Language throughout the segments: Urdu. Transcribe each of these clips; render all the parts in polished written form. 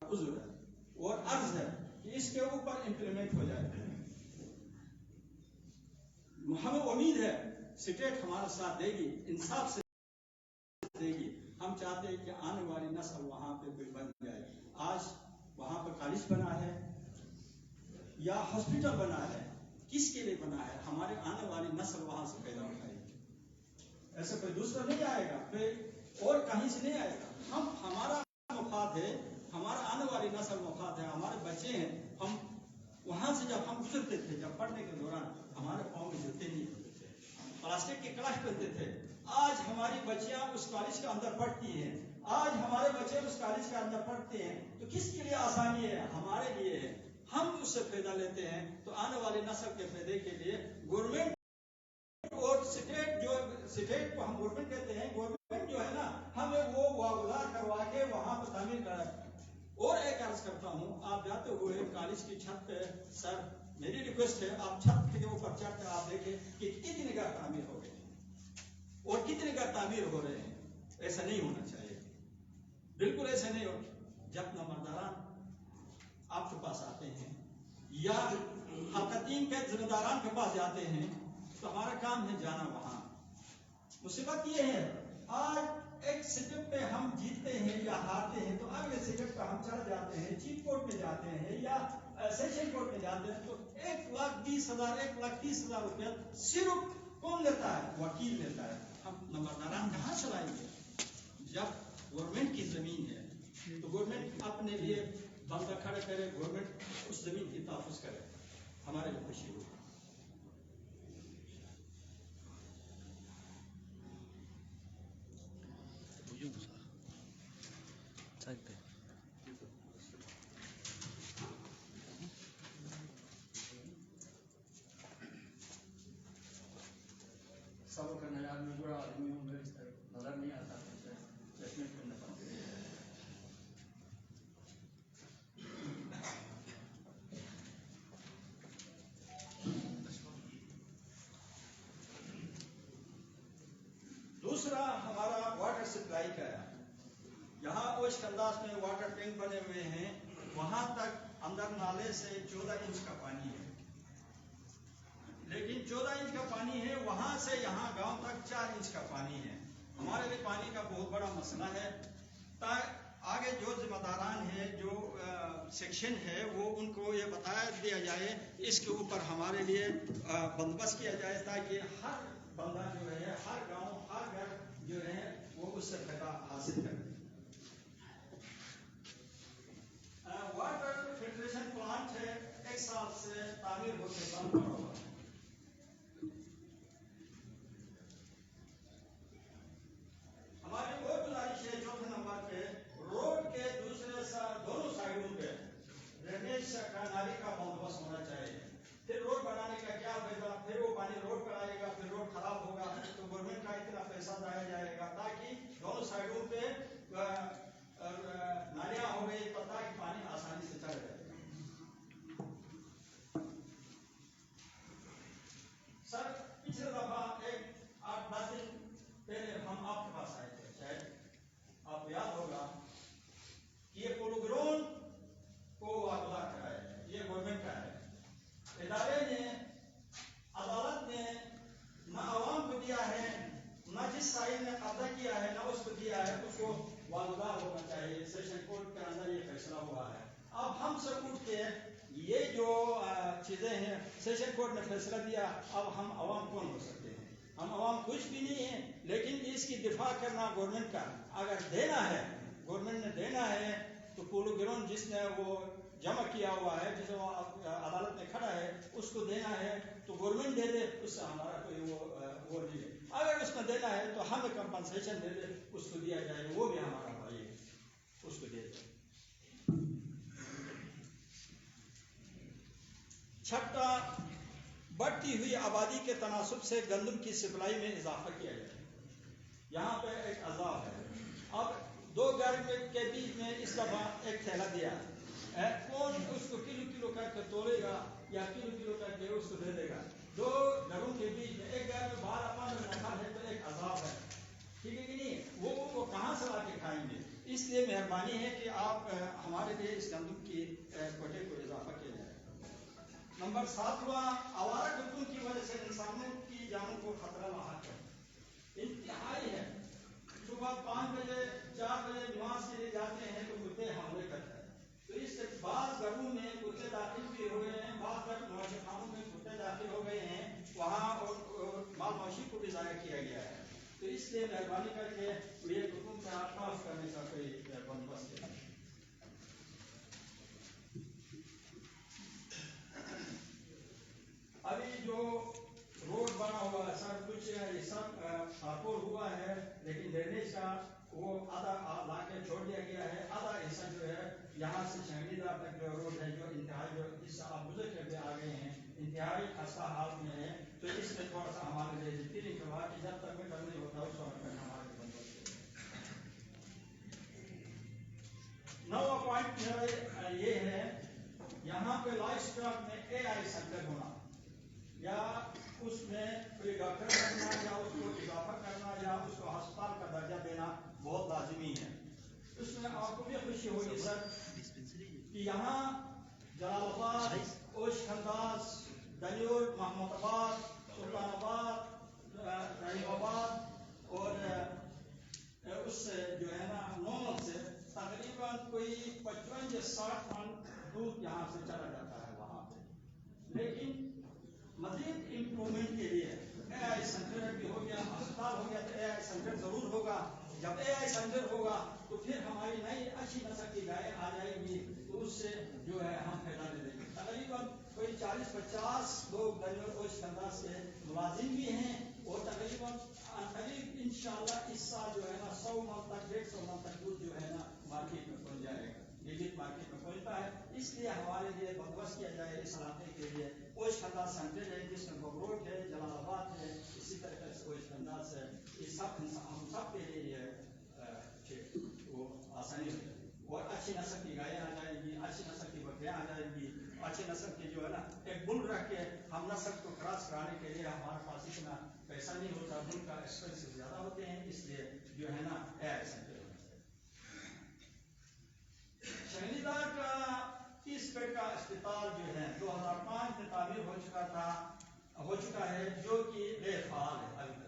عذر ہے اور عرض ہے کہ اس کے اوپر امپلیمنٹ ہو جائے. ہمیں امید ہے اسٹیٹ ہمارا ساتھ دے گی, انصاف سے دے گی. ہم چاہتے ہیں کہ آنے والی نسل وہاں پہ بن جائے. آج وہاں پہ کالج بنا ہے یا ہاسپٹل بنا ہے, کس کے لیے بنا ہے؟ ہمارے آنے والی نسل وہاں سے پیدا ہو جائے گی. ایسا کوئی دوسرا نہیں آئے گا, کوئی اور کہیں سے نہیں آئے گا. ہمارا مفاد ہے, ہمارا آنے والی نسل مفاد ہے, ہمارے بچے ہیں. ہم وہاں سے جب ہم گزرتے تھے, جب پڑھنے کے دوران ہمارے پاؤں میں جوتے نہیں ہوتے تھے, پلاسٹک کے کلاش پہنتے تھے. آج ہماری بچیاں اس کالج کے اندر پڑھتی ہیں, آج ہمارے بچے اس کالج کے اندر پڑھتے ہیں. تو کس کے لیے آسانی ہے؟ ہمارے لیے ہے. ہم اس سے فائدہ لیتے ہیں. تو آنے والی نسل کے فائدے کے لیے گورنمنٹ اور اسٹیٹ کو ہم گورنمنٹ کہتے ہیں, گورنمنٹ جو ہے نا ہمیں وہ واگزار کروا کے وہاں پہ تعمیر کرا. اور ایک عرض کرتا ہوں, آپ جاتے ہوئے کالج کی چھت پہ, سر میری ریکویسٹ ہے آپ چھت کے اوپر چڑھ کے آپ دیکھیں کہ کتنے گھر تعمیر ہو گئے اور کتنے گھر تعمیر ہو رہے ہیں. ایسا نہیں ہونا چاہیے, بالکل ایسا نہیں ہو. جب نمبرداران آپ کے پاس آتے ہیں یا حقیقین کے ذمہ داران کے پاس جاتے ہیں تو ہمارا کام ہے جانا وہاں. مصیبت یہ ہے آج ایک سٹیپ پہ ہم جیتتے ہیں یا ہارتے ہیں تو اگلے سٹیپ پہ ہم چڑھ جاتے ہیں, چیف کورٹ میں جاتے ہیں یا سیشن کورٹ میں جاتے ہیں تو 1,20,000 1,30,000 روپیہ صرف کون لیتا ہے؟ وکیل لیتا ہے. ہم نمبرداران کہاں چلائیں گے؟ جب گورنمنٹ کی زمین ہے تو گورنمنٹ اپنے لیے بندہ کھڑے کرے, گورنمنٹ اس زمین کی تحفظ کرے, ہمارے لیے خوشی ہوگی. سب کرنے آدمی بڑا آدمی ہوں گے, نظر نہیں آتا چشمے کرنے پڑتے. دوسرا ہمارا واٹر سپلائی کا ہے. یہاں اوش انداز میں واٹر ٹینک بنے ہوئے ہیں, وہاں تک اندر نالے سے 14 انچ کا پانی ہے, لیکن 14 انچ کا پانی ہے, وہاں سے یہاں گاؤں تک 4 انچ کا پانی ہے. ہمارے لیے پانی کا بہت بڑا مسئلہ ہے. آگے جو ذمہ داران ہے, جو سیکشن ہے, وہ ان کو یہ بتایا دیا جائے, اس کے اوپر ہمارے لیے بندوبست کیا جائے تاکہ ہر بندہ جو ہے, ہر گاؤں, ہر گھر جو ہے وہ اس سے فائدہ حاصل کرے. واٹر فلٹریشن پلانٹ ہے, 1 سال سے تعمیر ہوتے بند پڑا ہوا ہے. ہماری اور گزارش ہے 4 نمبر پہ, روڈ کے دونوں سائڈوں پہ ڈرینیج کا نالی کا بندوبست ہونا چاہیے. پھر روڈ بنانے کا کیا فائدہ, پھر وہ پانی روڈ پر آئے گا, پھر روڈ خراب ہوگا تو گورنمنٹ کا اتنا پیسہ ضائع جائے گا. تاکہ دونوں سائڈوں پہ نالیاں ہو گئی تو تاکہ پانی آسانی سے چل جائے. سر پچھلے دفعہ 8-10 دن پہلے ہم آپ کے پاس آئے تھے, شاید آپ کو یاد ہوگا کہ یہ پولو گراؤنڈ کو واگزار کرایا ہے, یہ گورنمنٹ کا ہے. ادارے نے, عدالت نے نہ عوام کو دیا ہے, نہ جس سائل نے قبضہ کیا ہے نہ اس کو دیا ہے, اس کو واگزار ہونا چاہیے. سیشن کورٹ کے اندر یہ فیصلہ ہوا ہے. اب ہم سے اٹھ کے یہ جو چیزیں ہیں, سیشن کورٹ نے فیصلہ دیا, اب ہم عوام کون ہو سکتے ہیں؟ ہم عوام کچھ بھی نہیں ہیں. لیکن اس کی دفاع کرنا گورنمنٹ کا, اگر دینا ہے, گورنمنٹ نے دینا ہے تو پولو گراؤنڈ جس نے وہ جمع کیا ہوا ہے, جسے وہ عدالت میں کھڑا ہے, اس کو دینا ہے تو گورنمنٹ دے دے, اس سے ہمارا کوئی وہ نہیں ہے. اگر اس میں دینا ہے تو ہمیں کمپنسیشن دے دے, اس کو دیا جائے, وہ بھی ہمارا بھائی ہے, اس کو دیا جائے. چھٹا, بڑھتی ہوئی آبادی کے تناسب سے گندم کی سپلائی میں اضافہ کیا جائے. یہاں پہ ایک عذاب ہے. اب 2 گھر کے بیچ میں اس دفعہ ایک تھیلا دیا, کون اس کو کلو کر کے تولے گا یا کلو کر کے اس کو دے دے گا؟ 2 گھروں کے بیچ میں, ایک گھر میں 12-15 نفر ہے تو ایک عذاب ہے, ٹھیک ہے کہ نہیں؟ وہ کہاں سے لا کے کھائیں گے؟ اس لیے مہربانی ہے کہ آپ ہمارے لیے اس گندم کی کوٹے کو اضافہ کیا جائے. نمبر 7واں، آوارہ کتوں کی وجہ سے انسانوں کی جانوں کو خطرہ لاحق ہے، انتہائی ہے. صبح 5 بجے 4 بجے نماز کے لیے جاتے ہیں تو کتے حملے کرتے ہیں. تو اس سے بعض گھروں میں کتے داخل بھی ہو گئے ہیں، بعض گھر معاشی خانوں میں کتے داخل ہو گئے ہیں، وہاں اور مال مویشی کو بھی ضائع کیا گیا ہے. تو اس لیے مہربانی کر کے یہ کتوں سے آس کرنے کا کوئی بندوبست ہے. ابھی جو روڈ بنا ہوا ہے سر، کچھ سب کارپور ہوا ہے، لیکن ڈرینیج کا وہ آدھا لا کے چھوڑ دیا گیا ہے. آدھا حصہ جو ہے یہاں سے شہری دار تک جو روڈ ہے، جو انتہائی جو حصہ آپ گزر کر کے آ گئے ہیں، انتہائی خستہ حال میں ہے. تو اس میں تھوڑا سا ہمارے لیے یقینی کروا کہ جب تک میٹر نہیں ہوتا اس وقت تک ہمارے بندوبست ہے. 9واں پوائنٹ میرا یہ ہے، یہاں پہ لائف اسٹاک میں AI سینٹر ہونا، یا اس میں کوئی ڈاکٹر کرنا، یا اس کو اضافہ کرنا، یا اس کو ہسپتال کا درجہ دینا بہت لازمی ہے. اس میں آپ کو بھی خوشی ہوگی سر کہ یہاں جلال آباد، اوش خنداس، دنیور، محمد آباد، سلطان آباد، رحیم آباد اور اس سے جو ہے نا نومل سے تقریباً کوئی 55 یا 60 من دودھ یہاں سے چلا جاتا ہے وہاں پہ. لیکن مزید امپرومنٹ کے لیے AI سینٹر بھی ہو گیا، ہسپتال ہو گیا، تو AI سینٹر ضرور ہوگا. جب AI سینٹر ہوگا تو پھر ہماری نئی اچھی نسل کی گائے آ جائے گی، تو اس سے جو ہے ہم فائدہ لے لیں گے. تقریباً کوئی 40-50 لوگ دنیور اوش خنداس کے ملازم بھی ہیں، اور تقریباً قریب انشاءاللہ اس سال جو ہے نا 100 من تک 150 من تک دودھ جو ہے نا مارکیٹ میں پہنچ جائے گا. یہ مارکیٹ میں پہنچتا ہے، اس لیے ہمارے لیے بندوبست کیا جائے اس علاقے کے لیے. اوش خنداس سینٹر ہے جس میں ببروٹ ہے، جلال آباد ہے، اسی طریقے سے اوش خنداس ہے. یہ سب ہم سب کے لیے یہ وہ آسانی ہو جائے گی، اور اچھی نسل کی گائیں آ جائیں گی، اچھی نسل کی بکریاں آ جائیں گی، اچھی نسل کی جو ہے نا ایک بل رکھ کے ہم نسل کو کراس کرانے کے لیے ہمارے پاس اتنا پیسہ نہیں ہوتا، بل کا ایکسپینس زیادہ ہوتے ہیں، اس لیے جو ہے نا AI سینٹر ہونا چاہیے. شہری دار کا 30 بیڈ کا اسپتال جو ہے 2005 میں تعمیر ہو چکا ہے، جو کہ غیر فعال ہے ابھی تک.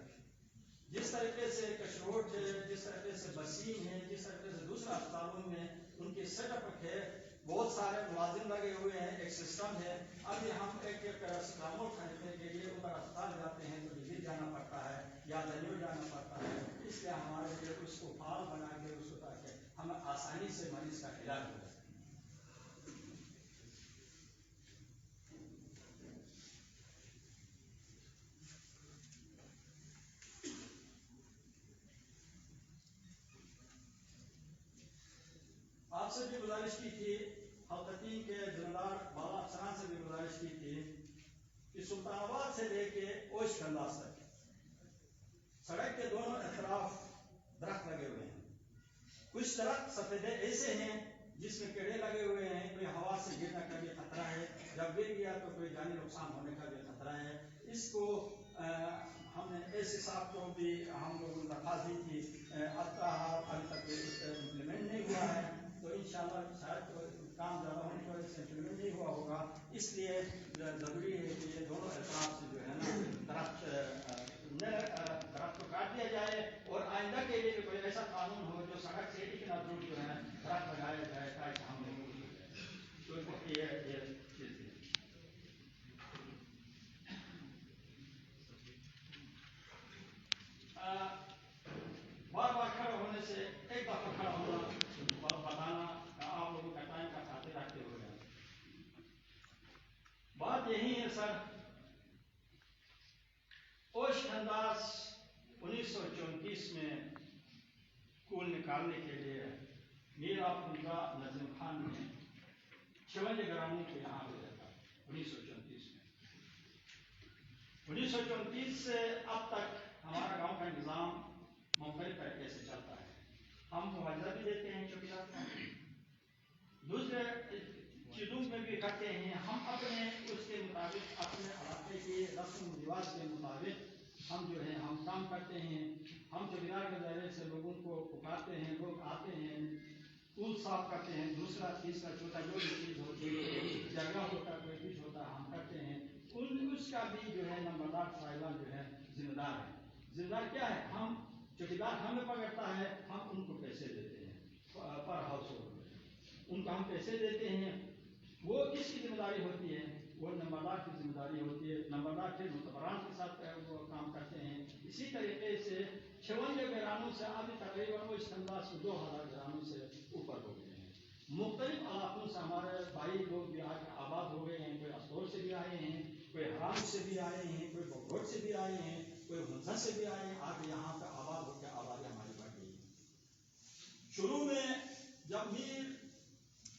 جس طریقے سے کشروٹ ہے، جس طریقے سے بسیم ہے، جس طریقے سے دوسرے اسپتالوں میں ان کی سیٹ اپ ہے، بہت سارے ملازم لگے ہوئے ہیں، ایک سسٹم ہے. ابھی ہم ایک پیراسیٹامول خریدنے کے لیے ادھر اسپتال جاتے ہیں تو دلی جانا پڑتا ہے یا دنیور جانا پڑتا ہے. اس لیے ہمارے لیے اس کو فعال بنا کے اس کو تاکہ ہم آسانی سے مریض کا علاج ہو سکے. آپ سے بھی گزارش کی تھی، حلقتین کے ذمہ دار بالا افسران سے بھی گزارش کی تھی کہ سلطان آباد سے لے کے اوش خنداس تک سڑک کے دونوں اطراف درخت لگے ہوئے ہیں. کچھ درخت سفیدے ایسے ہیں جس میں کیڑے لگے ہوئے ہیں، کوئی ہوا سے گرنے کا بھی خطرہ ہے، جب گر گیا تو کوئی جانی نقصان ہونے کا بھی خطرہ ہے. اس کو ہم نے ایسے صاحب کو بھی ہم لوگوں نے درخواست دی تھی، ابھی تک امپلیمنٹ نہیں ہوا ہے. تو انشاءاللہ شاید کام زیادہ ہونے کی وجہ سے امپلیمنٹ نہیں ہوا ہوگا. اس لیے ضروری ہے کہ یہ دونوں اطراف سے جو ہے نا درخت کو کاٹ دیا جائے، اور آئندہ کے لیے کوئی ایسا قانون ہو جو سڑک سے اتنا دور جو ہے درخت لگایا جائے تاکہ ہم لوگوں کو یہ چیز ہے. بار بار کھڑا ہونے سے ایک دفعہ کھڑا ہونا بتانا آپ لوگوں کا ٹائم کا خاطر رکھتے ہوئے بات یہی ہے سر. اوش خنداس 1934 میں کول نکالنے کے لیے میر آفریقہ نظم خان نے 56 گراموں کو یہاں بھیجا تھا 1934 میں. 1934 سے اب تک ہمارا گاؤں کا نظام مختلف طریقے سے چلتا ہے. ہم معاوضہ بھی دیتے ہیں چوکیدار کو، دوسرے چیزوں میں بھی کرتے ہیں. ہم اپنے اس کے مطابق اپنے علاقے کے رسم و رواج کے مطابق ہم جو ہے ہم کام کرتے ہیں. ہم چوکیدار کے ذریعے سے لوگوں کو پکارتے ہیں، لوگ آتے ہیں، پول صاف کرتے ہیں، دوسرا تیسرا چوتھا جو بھی چیز ہوتی ہے، جگہ ہوتا ہے، کوئی کچھ ہوتا ہے، ہم کرتے ہیں۔ اس کا بھی جو ہے نمبردار صاحبان جو ہے ذمہ دار ہے۔ ذمہ دار کیا ہے؟ ہم چوکیدار ہمیں پکڑتا ہے، ہم ان کو پیسے دیتے ہیں پر ہاؤس ہولڈ، ان کو ہم پیسے دیتے ہیں۔ وہ کس کی ذمہ داری ہوتی ہے؟ وہ نمبردار کی ذمہ داری ہوتی ہے۔ نمبردار کے متبران کے ساتھ وہ کام کرتے ہیں۔ اسی طریقے سے 56 گرانوں سے ابھی تقریباً وہ اس انداز میں 2000 گرانوں سے اوپر ہو گئے ہیں۔ مختلف علاقوں سے ہمارے بھائی لوگ بھی آ کے آباد ہو گئے ہیں، کوئی استور سے بھی آئے ہیں، کوئی حرام سے بھی آئے ہیں، کوئی بغور سے بھی آئے ہیں، کوئی منظر سے بھی آئے ہیں، آگے یہاں پہ آباد ہو کے آبادی ہماری بڑھ گئی۔ شروع میں جب میر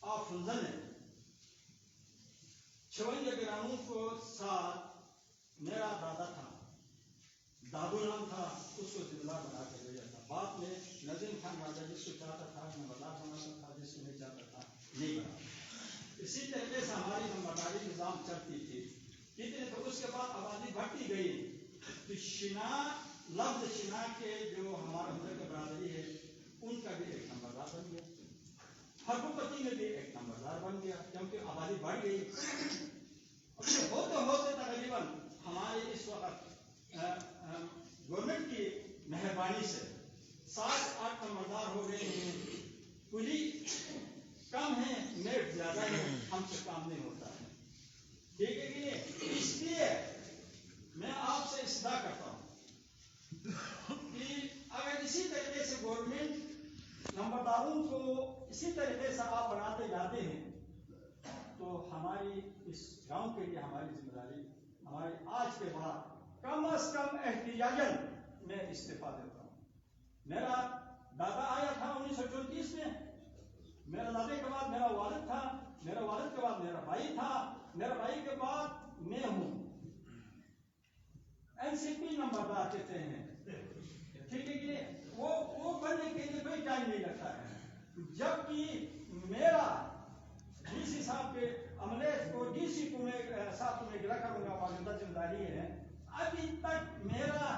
آف فنزل نے 56 گراموں کو ساتھ میرا دادا تھا، دادو نام تھا، اس کو ذمہ دار بنا کے بھیجا تھا۔ بعد میں نظیم خان راجا جس کو چاہتا تھا نمبردار بناتا تھا، جس کو نہیں چاہتا تھا نہیں بنا۔ اسی طریقے سے ہماری نمبرداری نظام چلتی تھی۔ کتنے تو اس کے بعد آبادی بڑھتی گئی تو شنا لفظ شنا کے جو ہمارے ہنر کے برادری ہے ان کا بھی ایک نمبردار بن گیا، حکومتی میں بھی ایک نمبردار بن گیا، کیونکہ آبادی بڑھ گئی۔ ہوتے ہوتے تقریباً ہمارے اس وقت گورنمنٹ کی مہربانی سے 7-8 نمبردار ہو گئے ہیں۔ کلی کم ہے، میٹ زیادہ ہے، ہم سے کام نہیں ہوتا ہے، ٹھیک ہے کہ نہیں؟ اس لیے میں آپ سے استدعا کرتا ہوں کہ اگر اسی طریقے سے گورنمنٹ نمبرداروں کو اسی طریقے سے آپ بناتے جاتے ہیں تو ہماری اس گاؤں کے لیے ہماری ذمہ داری، ہماری آج کے بعد کم از کم احتجاجاً میں استعفیٰ دیتا ہوں۔ میرا دادا آیا تھا 1934 میں، میرا دادے کے بعد میرا والد تھا، میرا والد کے بعد میرا بھائی تھا، میرا بھائی کے بعد میں ہوں۔ NCP نمبردار کہتے ہیں، ٹھیک ہے کہ وہ بننے کے لیے کوئی ٹائم نہیں لگتا ہے۔ جبکہ میرا ڈی سی صاحب کے عملے کو ڈی سی کو میں صاحب کو میں گرا کروں گا، موجودہ ذمہ داری ہے، ابھی تک میرا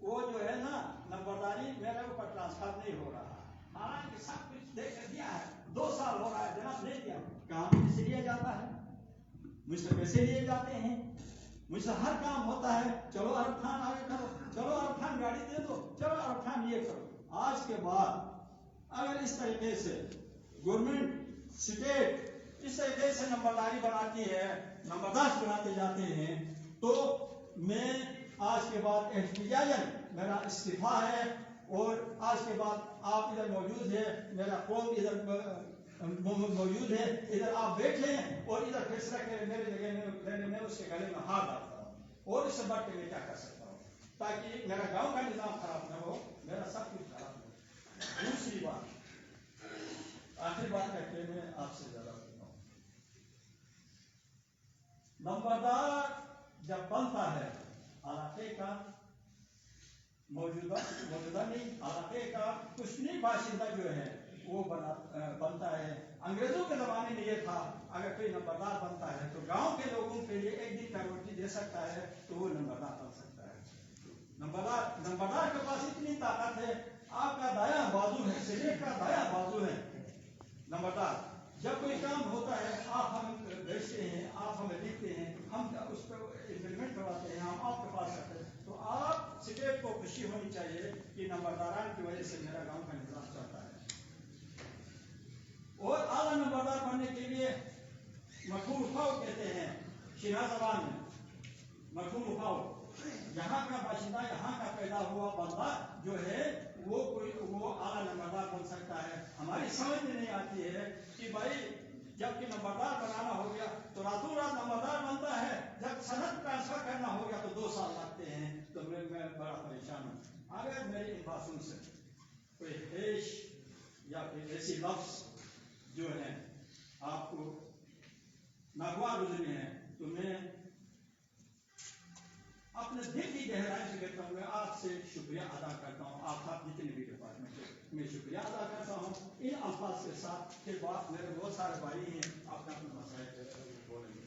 وہ جو ہے نا نمبرداری میرے اوپر ٹرانسفر نہیں ہو رہا۔ حالانکہ سب کچھ دے کر دیا ہے، 2 سال ہو رہا ہے جناب نہیں دیا۔ کام کس سے لیا جاتا ہے؟ مجھ سے پیسے لیے جاتے ہیں، مجھ سے ہر کام ہوتا ہے، چلو عرب خان آگے کرو، چلو عرب خان گاڑی دے دو، چلو عرب خان یہ کرو۔ آج کے بعد اگر اس طریقے سے گورنمنٹ اسٹیٹ اس طریقے سے نمبرداری بناتی ہے، نمبردار بناتے جاتے ہیں، تو میں آج کے بعد احتجاجاً میرا استعفیٰ ہے۔ اور آج کے بعد آپ ادھر موجود ہیں، میرا قوم ادھر موجود ہے، ادھر آپ بیٹھیں اور ادھر فیصلہ کریں میرے جگہ میں اس کے گلے میں ہاتھ ڈالتا ہوں، اور اس سے بڑھ کے میں کیا کر سکتا ہوں تاکہ میرا گاؤں کا نظام خراب نہ ہو، میرا سب کچھ خراب ہو۔ دوسری بات، آخری بات کر کے میں آپ سے زیادہ کرتا ہوں، نمبردار جب بنتا ہے علاقے کا موجودہ نہیں، علاقے کا کشمیر باشندہ جو ہے وہ بنتا ہے۔ انگریزوں کے زمانے میں یہ تھا، اگر کوئی نمبردار بنتا ہے تو گاؤں کے لوگوں کے لیے 1 دن کا روٹی دے سکتا ہے تو وہ نمبردار بن سکتا ہے۔ نمبردار کے پاس اتنی طاقت ہے، آپ کا دایاں بازو ہے، سینیٹ کا دایاں بازو ہے نمبردار۔ جب کوئی کام ہوتا ہے آپ ہمیں بھیجتے ہیں، آپ ہمیں لکھتے ہیں، ہم اس پہ امپلیمنٹ کرواتے ہیں، ہم آپ کے پاس کرتے ہیں، تو آپ اسٹیٹ کو خوشی ہونی چاہیے کہ نمبرداران کی وجہ سے میرا گاؤں کا نظام چلتا ہے۔ اور اعلیٰ نمبردار بننے کے لیے مفہوم اٹھاؤ کہتے ہیں شینا زبان میں، مفہوم اٹھاؤ، یہاں کا باشندہ، یہاں کا پیدا ہوا بندہ جو ہے وہ اعلیٰ نمبردار بن سکتا ہے۔ ہماری سمجھ میں نہیں آتی ہے کہ بھائی جب کہ نمبردار بنانا ہو گیا تو راتوں رات نمبردار بنتا ہے، جب صنعت ٹرانسفر کرنا ہو گیا تو 2 سال لگتے ہیں، تو میں بڑا پریشان ہوں۔ اگر میری ان باتوں سے کوئی ہیش یا کوئی ایسی لفظ جو ہے آپ کو ناگوار گزرے ہیں تو میں اپنے دل کی گہرائی سے کہتا ہوں، میں آپ سے شکریہ ادا کرتا ہوں، آپ جتنے بھی ڈپارٹمنٹ میں شکریہ ادا کرتا ہوں ان الفاظ کے ساتھ کہ بات میرے بہت سارے بھائی ہیں اپنے اپنے مسائل بولیں گے۔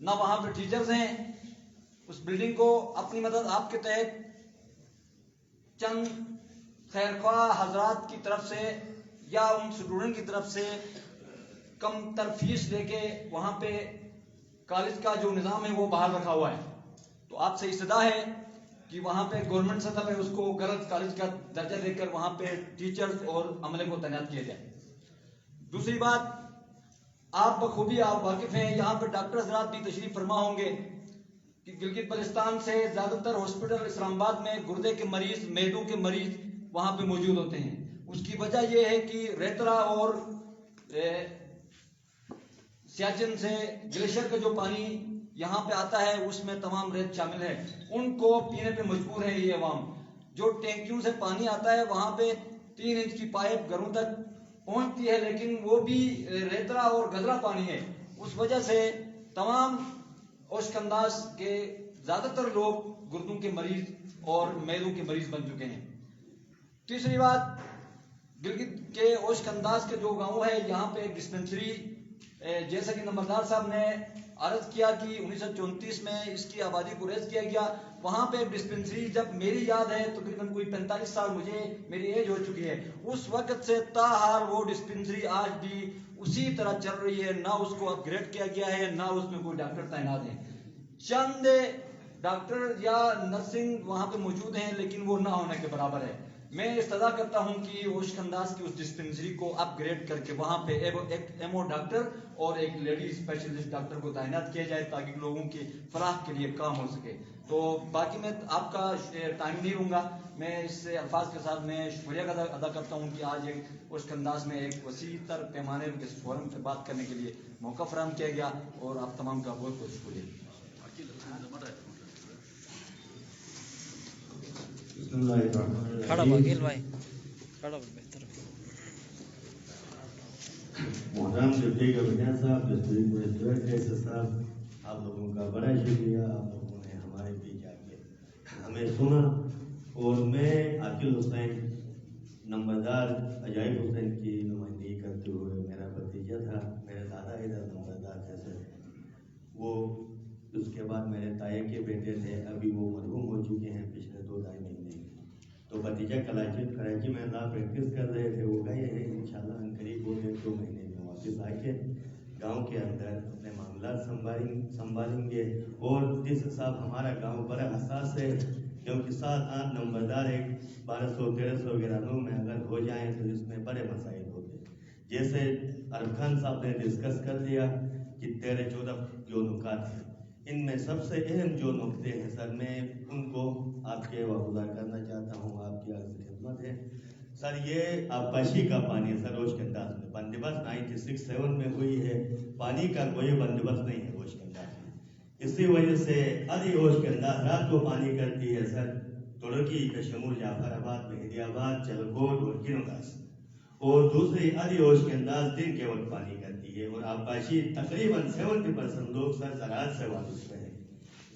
نہ وہاں پہ ٹیچرز ہیں. اس بلڈنگ کو اپنی مدد آپ کے تحت چند خیرخواہ حضرات کی طرف سے یا ان اسٹوڈنٹ کی طرف سے کم تر فیس لے کے وہاں پہ کالج کا جو نظام ہے وہ بحال رکھا ہوا ہے. تو آپ سے استدعا ہے کہ وہاں پہ گورنمنٹ سطح پہ اس کو غلط کالج کا درجہ دے کر وہاں پہ ٹیچرز اور عملے کو تعینات کیا جائے. دوسری بات، آپ بخوبی آپ واقف ہیں، یہاں پہ ڈاکٹر حضرات بھی تشریف فرما ہوں گے کہ گلگت بلتستان سے زیادہ تر ہاسپٹل اسلام آباد میں گردے کے مریض، معدوں کے مریض وہاں پہ موجود ہوتے ہیں. اس کی وجہ یہ ہے کہ ریترا اور سیاچن سے گلیشیئر کا جو پانی یہاں پہ آتا ہے اس میں تمام ریت شامل ہے. ان کو پینے پہ مجبور ہے یہ عوام. جو ٹینکیوں سے پانی آتا ہے وہاں پہ 3 انچ کی پائپ گھروں تک پہنچتی ہے، لیکن وہ بھی ریترا اور گزرا پانی ہے. اس وجہ سے تمام خشک انداز کے زیادہ تر لوگ گردوں کے مریض اور معدوں کے مریض بن چکے ہیں. تیسری بات، گلگت کے خشک انداز کے جو گاؤں ہے یہاں پہ ایک ڈسپنسری، جیسا کہ نمبردار صاحب نے عرض کیا کہ 1934 میں اس کی آبادی کو ریز کیا گیا. وہاں پہ ایک ڈسپنسری، جب میری یاد ہے تقریباً کوئی 45 سال مجھے میری ایج ہو چکی ہے، اس وقت سے تاحال وہ ڈسپنسری آج بھی اسی طرح چل رہی ہے. نہ اس کو اپ گریڈ کیا گیا ہے، نہ اس میں کوئی ڈاکٹر تعینات ہیں. چند ڈاکٹر یا نرسنگ وہاں پہ موجود ہیں لیکن وہ نہ ہونے کے برابر ہے. میں استدعا کرتا ہوں کہ خشک انداز کی اس ڈسپنسری کو اپ گریڈ کر کے وہاں پہ ایک ایمو ڈاکٹر اور ایک لیڈی اسپیشلسٹ ڈاکٹر کو تعینات کیا جائے تاکہ لوگوں کی فلاح کے لیے کام ہو سکے. تو باقی میں آپ کا ٹائم نہیں لوں گا. میں اس الفاظ کے ساتھ میں شکریہ ادا کرتا ہوں کہ آج ایک خشک انداز میں ایک وسیع تر پیمانے کے فورم پہ بات کرنے کے لیے موقع فراہم کیا گیا، اور آپ تمام کا بہت بہت شکریہ. کھڑا وکیل بھائی، کھڑا بہتر. محترم ڈپٹی کمشنر صاحب، ڈسٹرکٹ مجسٹریٹ صاحب، آپ لوگوں کا بڑا شکریہ. آپ لوگوں نے ہمارے بیچ آ کے ہمیں سنا. اور میں عاقل حسین نمبردار عجائب حسین کی نمائندگی کرتے ہوئے، میرا بھتیجا تھا، میرے دادا ادھر نمبردار تھے سر، وہ اس کے بعد میرے تایا کے بیٹے تھے، ابھی وہ مرحوم ہو چکے ہیں پچھلے 2-2.5 مہینے. تو بھتیجا کراچی میں لا پریکٹس کر رہے تھے، وہ گئے ہیں انشاءاللہ ان قریب ہو گئے 2 مہینے میں واپس آ کے گاؤں کے اندر اپنے معاملات سنبھالیں گے. اور جس حساب ہمارا گاؤں بڑا حساس ہے، کیونکہ 7-8 نمبردار ایک 1200-1300 گرانوں میں اگر ہو جائیں تو اس میں بڑے مسائل ہوتے. جیسے عرب خان صاحب نے ڈسکس کر لیا کہ 13-14 جو نکات ہیں، ان میں سب سے اہم جو نقطے ہیں سر، میں ان کو آپ کے واگزار کرنا چاہتا ہوں. آپ کی عرض خدمت ہے سر. یہ آبپاشی کا پانی ہے سر خشک انداز میں، بندوبست 96-7 میں ہوئی ہے، پانی کا کوئی بندوبست نہیں ہے خشک انداز میں. اسی وجہ سے ادھی خشک انداز رات کو پانی کرتی ہے سر ترکی کشمور، جعفر آباد، مہدی آباد، چلکوٹ اور گروناس. اور دوسری ادھی خشک انداز دن کے وقت پانی کرتی ہے. اور آبپاشی تقریباً 70% لوگ سر زراعت سے وابستہ ہیں،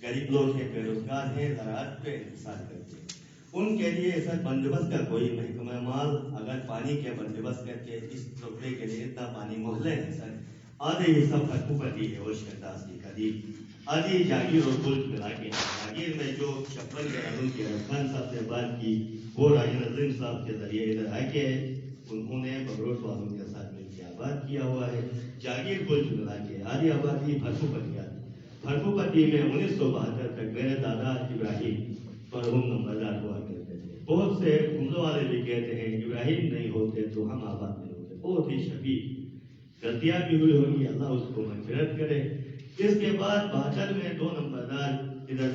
غریب لوگ ہیں، بے روزگار ہیں، زراعت پہ انحصار کرتے ہیں. ان کے لیے سر بندوبست کا کوئی محکمہ مال اگر پانی کے بندوبست کر کے اس رقبے کے لیے اتنا پانی محلے ہے سر. آدھے یہ سب خرکو پٹی ہے خشک انداز کی قریب، آدھی جاگیر اور ملک ملا کے. جاگیر میں جو 56 گرانوں کی خان صاحب نے بات کی، وہ راجہ نظیم صاحب کے ذریعے ادھر آ کے انہوں نے بگروٹ والوں کے ساتھ مل کے آباد کیا ہوا ہے. جاگیر ملک ملا کے آدھی آبادی بھرکو پٹی آتی. بھرکو پٹی میں 1972 تک میرے دادا ابراہیم مرحوم نمبردار ہوا کرتے تھے. بہت سے عملوں والے بھی کہتے ہیں ابراہیم نہیں ہوتے تو ہم آباد نہیں ہوتے. بہت ہی شفیق، غلطیاں بھی ہوئی ہوگی، اللہ اس کو مغفرت کرے. اس کے بعد 72 میں 2 نمبردار ادھر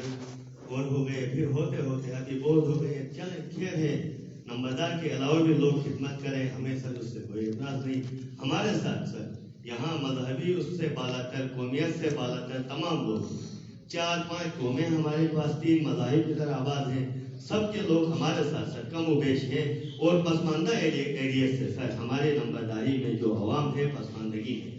اور ہو گئے، پھر ہوتے ہوتے ابھی بہت ہو گئے. چلے خیر ہے، نمبردار کے علاوہ بھی لوگ خدمت کریں، ہمیں سر اس سے کوئی اعتراض نہیں. ہمارے ساتھ سر یہاں مذہبی اس سے بالا تر، قومیت سے بالا تر تمام لوگ، 4-5 قومیں ہمارے پاس، 3 مذاہب ادھر آباد ہیں، سب کے لوگ ہمارے ساتھ سر کم و بیش ہیں. اور پسماندہ ایریا سے سر ہمارے نمبرداری میں جو عوام ہے پسماندگی ہے.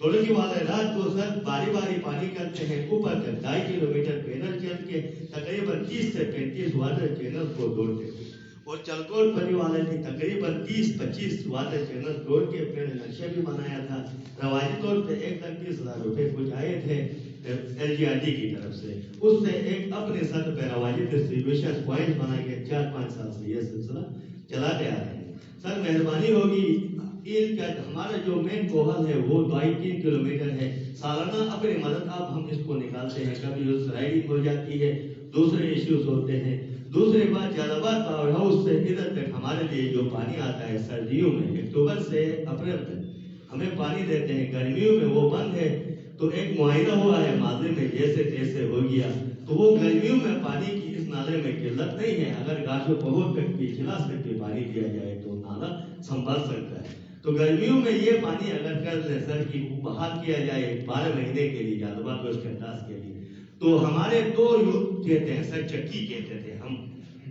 ترکی والے رات کو سر باری باری پانی کرتے ہیں، اوپر تک 2.5 کلومیٹر پیدل چل کے تقریباً 30 سے 35 واٹر چینل کو توڑتے ہیں. اور چلکوٹ پری والے بھی تقریباً 30-25 واٹر چینل توڑ کے اپنے نقشے بھی بنایا تھا. روایتی طور پہ 1,20,000 روپے کچھ آئے تھے. LGRD کی طرف سے، اس سے ایک اپنے ساتھ پیراوالی ڈسٹریبیوشن پوائنٹ بنا کے 4-5 سال سے یہ سلسلہ چلاتے آ رہے ہیں۔ سر مہربانی ہوگی، ہمارا جو مین بوہل ہے وہ 2.5-3 کلومیٹر ہے، سالانہ اپنی مدد آپ ہم اس کو نکالتے ہیں، کبھی اس رائڈنگ ہو جاتی ہے، دوسرے ایشوز ہوتے ہیں۔ دوسری بات، جلال آباد پاور ہاؤس سے ادھر تک ہمارے لیے جو پانی آتا ہے سردیوں میں اکتوبر سے اپریل تک ہمیں پانی دیتے ہیں، گرمیوں میں وہ بند ہے۔ تو ایک معاہدہ ہوا ہے ماضی میں، جیسے تیسے ہو گیا، تو وہ گرمیوں میں پانی کی اس نالے میں قلت نہیں ہے، اگر گاشو پہوت تک بھی کلاس تک بھی پانی دیا جائے تو نالا سنبھال سکتا ہے۔ تو گرمیوں میں یہ پانی اگر کر لیں سر کی بحال کیا جائے 12 مہینے کے لیے جلال آباد کو اس کے انداز کے لیے، تو ہمارے 2 یوٹ کہتے ہیں سر، چکی کہتے تھے ہم،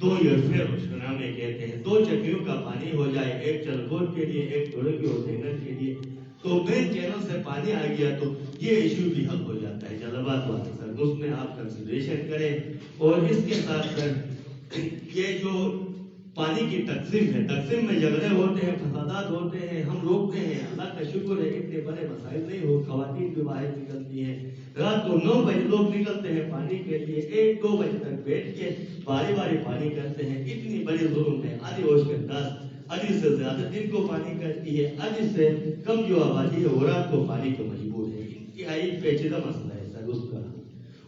2 یورفیر اس کو نام میں کہتے ہیں، 2 چکیوں کا پانی ہو جائے، ایک چلکوٹ کے لیے، ایک ٹوڑکی اور ڈینگر کے لیے، تو مین چینل سے پانی آ گیا تو یہ ایشو بھی حل ہو جاتا ہے جلال آباد والے سر، اس میں آپ کنسیڈریشن کریں۔ اور اس کے ساتھ سر یہ جو پانی کی تقسیم ہے، تقسیم میں جھگڑے ہوتے ہیں، فسادات ہوتے ہیں، ہم روکتے ہیں، اللہ کا شکر ہے اتنے بڑے مسائل نہیں ہو، خواتین بھی باہر نکلتی ہیں، رات کو 9 بجے لوگ نکلتے ہیں پانی کے لیے، 1-2 بجے تک بیٹھ کے باری باری پانی کرتے ہیں، اتنی بڑی ظلم ہے۔ آدھی ہوش کے انداز آدھی سے زیادہ دن کو پانی کرتی ہے، آدھی سے کم جو آبادی ہے وہ رات کو پانی کو مجبور ہے، انتہائی پیچیدہ مسئلہ ہے سر اس کا۔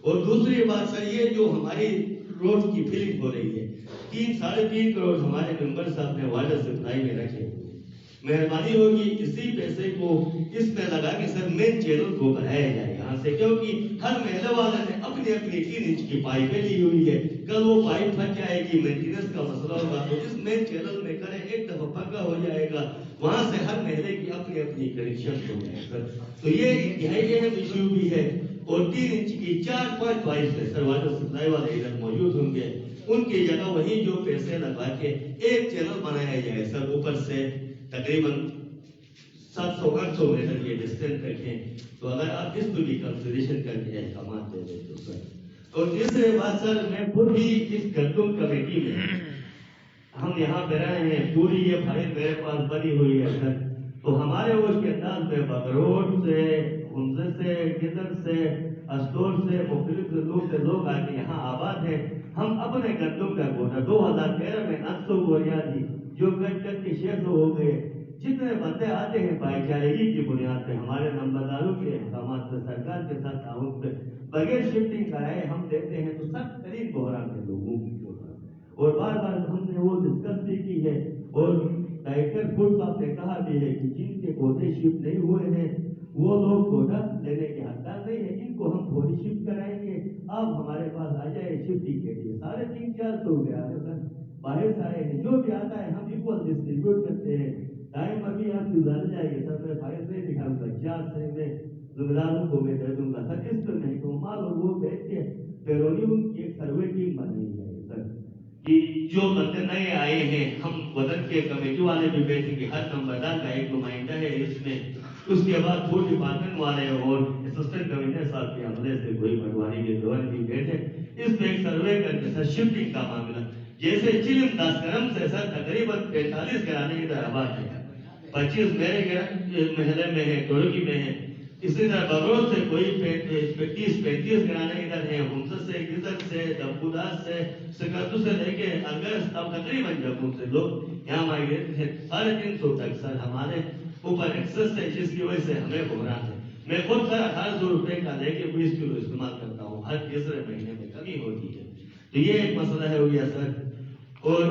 اور دوسری بات سر، یہ جو ہماری روڈ کی فلنگ ہو رہی ہے، 3-3.5 کروڑ ہمارے ممبر صاحب نے واٹر سپلائی میں رکھے ہوئے، مہربانی ہوگی اسی پیسے کو اس میں لگا کے سر مین چینل کو بڑھایا جائے یہاں سے، کیونکہ ہر محلے والے نے اپنی 3 انچ کی پائپیں لی ہوئی ہے، کل وہ پائپ پھٹ جائے گی، مینٹیننس کا مسئلہ ہوگا، تو اس مین چینل میں کریں، ایک دفعہ پکا ہو جائے گا، وہاں سے ہر محلے کی اپنی کنیکشن ہو جائے گا۔ تو یہ انتہائی اہم ایشو بھی ہے۔ اور 3 انچ کی 4 پائپ ہے سر، واٹر سپلائی والے ادھر موجود ہوں گے، ان کی جگہ وہیں جو پیسے لگا کے ایک چینل بنایا جائے سر، اوپر سے تقریباً 700-800 میٹر یہ ڈسٹینس رکھیں، تو اگر آپ اس کو بھی کنسیڈریشن کر کے احکامات دے دیں تو سر۔ اور تیسرے بات سر، میں خود بھی اس گندم کمیٹی میں ہم یہاں پہ رہے ہیں، پوری یہ فائل میرے پاس بنی ہوئی ہے سر، تو ہمارے اس کے انداز میں بغروٹ سے، حمزے سے، گدر سے، اسٹور سے، مختلف لوگ سے لوگ آ کے یہاں آباد ہیں۔ ہم اپنے گندم کا کوٹا 2013 میں 800 بوریاں تھی، جو کٹ کٹ کے 600 ہو گئے۔ جتنے بندے آتے ہیں بھائی چارگی کی بنیاد پہ، ہمارے نمبرداروں کے احکامات پہ، سرکار کے ساتھ تعاون پہ، بغیر شفٹنگ کرائے ہم دیتے ہیں، تو سخت ترین بحران ہے لوگوں کی بحران۔ اور بار بار ہم نے وہ ڈسکس بھی کی ہے، اور ڈائریکٹر فوڈ صاحب نے کہا بھی ہے کہ جن کے کوٹے شفٹ نہیں ہوئے ہیں وہ لوگ کوٹا لینے کے حقدار نہیں ہیں، ان کو ہم تھوڑی شفٹ کرائیں گے، آپ ہمارے پاس آ جائے شفٹنگ کے لیے۔ 350-400 ہو گیا سر، باہر سے آئے ہیں، جو بھی آتا ہے ہم ایکول ڈسٹریبیوٹ کرتے ہیں۔ ٹائم ابھی آپ کی زیادہ جائے گی سر، میں فائل نہیں دکھاؤں گا، 4 سے میں ذمہ داروں کو میں دے دوں گا سر، اس پر نہیں تو مال اور وہ بیٹھ کے بیرونی کی ایک سروے ٹیم بنائی جائے سر، کہ جو بندے نئے آئے ہیں، ہم وطن کے کمیٹی والے بھی بیٹھیں گے، ہر نمبردار کا ایک نمائندہ ہے اس میں، اس کے بعد فوڈ ڈپارٹمنٹ والے اور اسسٹنٹ کمشنر صاحب کے عملے سے کوئی بٹواری کے دور بھی بیٹھے، اس پہ ایک سروے کر کے سر شفٹنگ کا معاملہ، جیسے چلم داس کرم سے سر تقریباً 45 گرانے ادھر آباد ہے، 25 میرے محلے میں ہے، ٹوڑکی میں ہے، اسی طرح بغروت سے کوئی 30-35 گرانے ادھر ہیں، حمزہ سے، گزر سے، دبوداس سے، سکردو سے لے کے اگست، اب تقریباً جب سے لوگ یہاں مائگریٹ ہیں 350 تک سر ہمارے اوپر ایکسس ہے، جس کی وجہ سے ہمیں بحران ہے۔ میں خود سر 1800 روپے کا لے کے 20 کلو استعمال کرتا ہوں، ہر تیسرے مہینے میں کمی ہوتی ہے، تو یہ ایک مسئلہ ہے ہو گیا سر۔ اور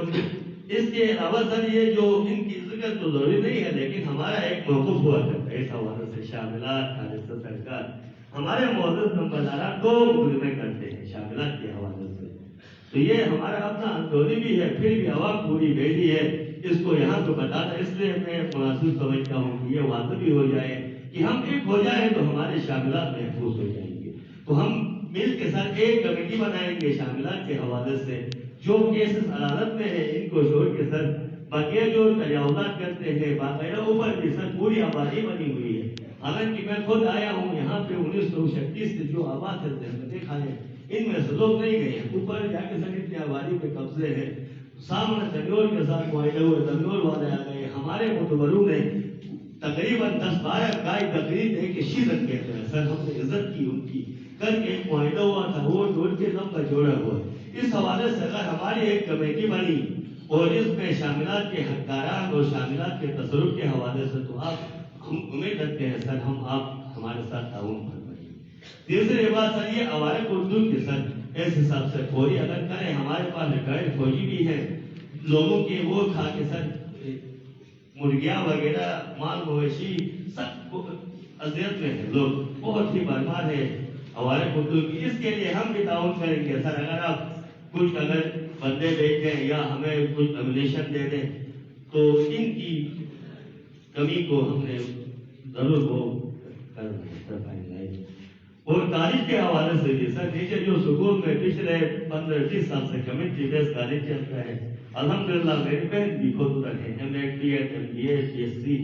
اس کے علاوہ سر یہ جو ان کی ذکر تو ضروری نہیں ہے، لیکن ہمارا ایک موقف ہوا کرتا ہے اس حوالے سے، شاملات خالصہ سرکار، ہمارے معزز نمبرداران 2 مقدمے کرتے ہیں شاملات کے حوالے سے، تو یہ ہمارا اپنا اندوری بھی ہے، پھر بھی عوام پوری بیٹھی ہے، اس کو یہاں تو بتانا، اس لیے میں مناسب سمجھتا ہوں کہ یہ واضح بھی ہو جائے کہ ہم ایک ہو جائیں تو ہمارے شاملات محفوظ ہو جائیں گے، تو ہم مل کے ساتھ ایک کمیٹی بنائیں گے شاملات کے حوالے سے، جو کیسز عدالت میں ہے ان کو چھوڑ کے سر باقی جو تجاوزات کرتے ہیں باقاعدہ اوپر بھی سر پوری آبادی بنی ہوئی ہے، حالانکہ میں خود آیا ہوں یہاں پہ 1936 سے جو آباد ہے دیکھا ہے، ان میں سے لوگ نہیں گئے ہیں، اوپر جا کے سر اتنی آبادی پہ قبضے ہیں، سامنے دنیول کے ساتھ معاہدے ہوئے، دنیول والے آ گئے، ہمارے متبروں نے تقریباً 10-12 گائے بکری دے کے شیرت کہتے ہیں سر. ہم نے عزت کی ان کی. کل ایک معاہدہ ہوا تھا وہ ڈول کے نام کا جوڑا ہوا. اس حوالے سے اگر ہماری ایک کمیٹی بنی اور اس میں شاملات کے حقداران اور شاملات کے تصرف کے حوالے سے تو آپ ہم امید رکھتے ہیں سر ہم آپ ہمارے ساتھ تعاون فرمائیے. تیسری بات سر یہ عوارض اردو کے سر اس حساب سے فوری اگر کریں ہمارے پاس ریٹائرڈ فوجی بھی ہیں لوگوں کے وہ کھا کے سر مرغیاں وغیرہ مال مویشی سب اذیت میں ہے لوگ بہت ہی برباد ہے ہمارے اردو کی. اس کے لیے ہم بھی تعاون کریں گے سر. اگر آپ کچھ اگر بندے بھیج دیں یا ہمیں کچھ ایمونیشن دے دیں تو ان کی کمی کو ہم نے ضرور وہ کر پائیں گے. اور کالج کے حوالے سے بھی سر نیچے جو سکول میں پچھلے 15-20 سال سے کمیونٹی بیس کالج چلتا ہے الحمدللہ میری بہن بھی خود ادھر ہے M Ed B Ed M B A P S C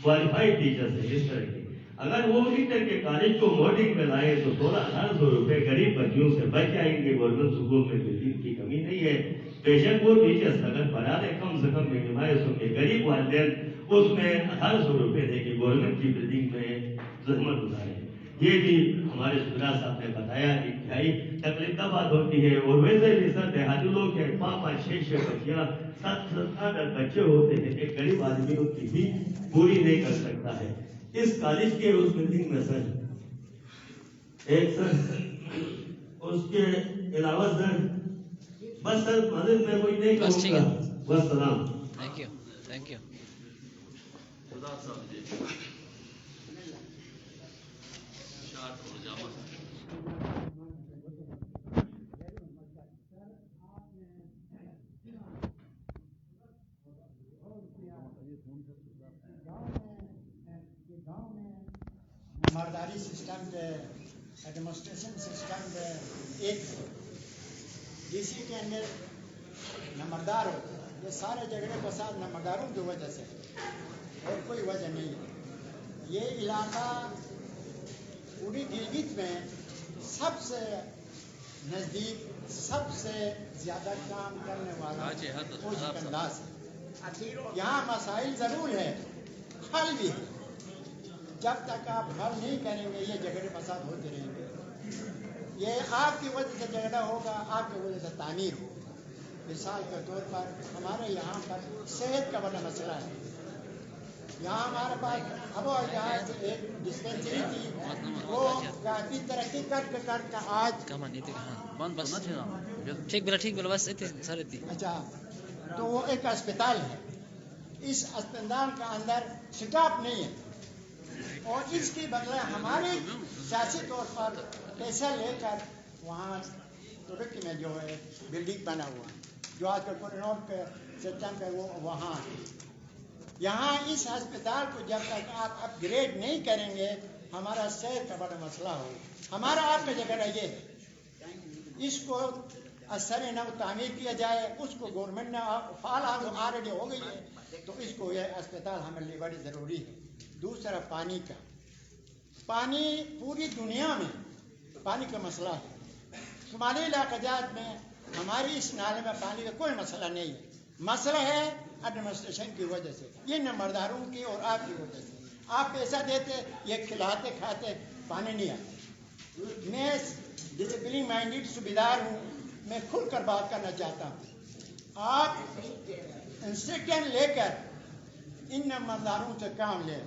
qualified teachers ہیں اس طرح کے. اگر وہ انٹر کے کالج کو موڈنگ میں لائے تو 16,000 روپے غریب بچیوں سے بچ جائیں گے. گورنمنٹ سکول میں بلڈنگ کی کمی نہیں ہے. بے شک وہ ٹیچرس اگر پڑھا دیں کم سے کم مینیمائز ہوں گے. غریب والدین اس میں 1,800 روپے دے کے گورنمنٹ کی بلڈنگ میں زحمت گزارے. یہ بھی ہمارے شجرا صاحب نے بتایا کہ انتہائی تکلیف کا بات ہوتی ہے. اور ویسے بھی سر دیہاتی لوگ ہیں 5-6 بچیاں 7-8 بچے ہوتے ہیں. ایک غریب آدمی ان کی بھی پوری نہیں کر سکتا ہے. اس کالج کے اس بلڈنگ میں سر ایک سر اس کے علاوہ سر بس سر مدد میں کوئی نہیں کہوں گا. بس سلام. Thank you. خدا صاحب جی شاٹ اور جامع نمبرداری سسٹم کے ایڈمنسٹریشن سسٹم کے ایک ڈی سی کے اندر نمبردار ہوتے ہیں. یہ سارے جھگڑے فساد نمبرداروں کی وجہ سے اور کوئی وجہ نہیں ہے. یہ علاقہ پوری گلگت میں سب سے نزدیک سب سے زیادہ کام کرنے والا کوشش انداز ہے. یہاں مسائل ضرور ہے حل بھی ہے. جب تک آپ حل نہیں کریں گے یہ جھگڑے فساد ہوتے رہیں گے. یہ آپ کی وجہ سے جھگڑا ہوگا آپ کی وجہ سے تعمیر ہوگا. مثال کے طور پر ہمارے یہاں پر صحت کا بڑا مسئلہ ہے. یہاں ہمارے پاس اب یہاں ایک ڈسپینسری تھی وہ کافی ترقی کر کے آج ٹھیک بلا بس سر اتنی. اچھا تو وہ ایک اسپتال ہے. اس اسپتال کا اندر سٹاف نہیں ہے اور اس کے بدلے ہمارے سیاسی طور پر پیسہ لے کر وہاں ترکی میں جو ہے بلڈنگ بنا ہوا جو آج کل کورینوٹ کے سسٹم پہ وہ وہاں یہاں اس ہسپتال کو جب تک آپ اپ گریڈ نہیں کریں گے ہمارا صحت کا بڑا مسئلہ ہو. ہمارا آپ کا جگہ یہ ہے اس کو اثر نو تعمیر کیا جائے. اس کو گورنمنٹ نے فعال آلریڈی ہو گئی ہے تو اس کو یہ اسپتال ہمارے لیے بڑی ضروری ہے. دوسرا پانی کا پانی پوری دنیا میں پانی کا مسئلہ ہے. شمالی علاقہ جات میں ہماری اس نالے میں پانی کا کوئی مسئلہ نہیں ہے. مسئلہ ہے ایڈمنسٹریشن کی وجہ سے. یہ نمبرداروں کی اور آپ کی وجہ سے. آپ پیسہ دیتے یہ کھلاتے کھاتے پانی نہیں آتا. میں ڈسپلن مائنڈیڈ صوبیدار ہوں. میں کھل کر بات کرنا چاہتا ہوں. آپ انسٹرکشن لے کر ان نمبرداروں سے کام لیں.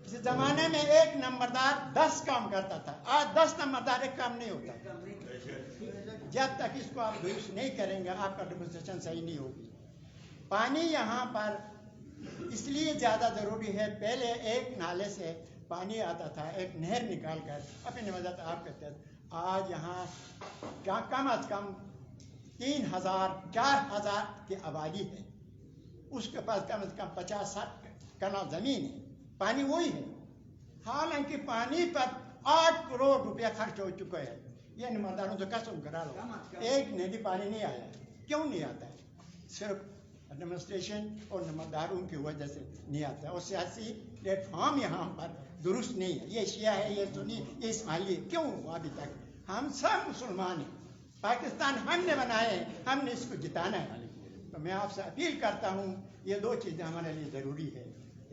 اس زمانے میں ایک نمبردار 10 کام کرتا تھا. آج 10 نمبردار ایک کام نہیں ہوتا. جب تک اس کو آپ درست نہیں کریں گے آپ کا ایڈمنسٹریشن صحیح نہیں ہوگی. پانی یہاں پر اس لیے زیادہ ضروری ہے. پہلے ایک نالے سے پانی آتا تھا ایک نہر نکال کر اپنی وجہ آپ کرتے تھے. آج یہاں کم از کم 3,000-4,000 کی آبادی ہے. اس کے پاس کم از کم 50-60 کنال زمین ہے. پانی وہی ہے. حالانکہ پانی پر 8 کروڑ روپیہ خرچ ہو چکا ہے. یہ نمبرداروں سے قسم کرا لو ایک ندی پانی نہیں آیا. کیوں نہیں آتا ہے؟ صرف ایڈمنسٹریشن اور نمبرداروں کی وجہ سے نہیں آتا ہے. اور سیاسی پلیٹ فارم یہاں پر درست نہیں ہے. یہ شیعہ ہے یہ سنی یہ اسماعیلی. کیوں ابھی تک ہم سب مسلمان ہیں. پاکستان ہم نے بنایا ہے ہم نے اس کو جتانا ہے. تو میں آپ سے اپیل کرتا ہوں یہ 2 چیزیں ہمارے لیے ضروری ہے.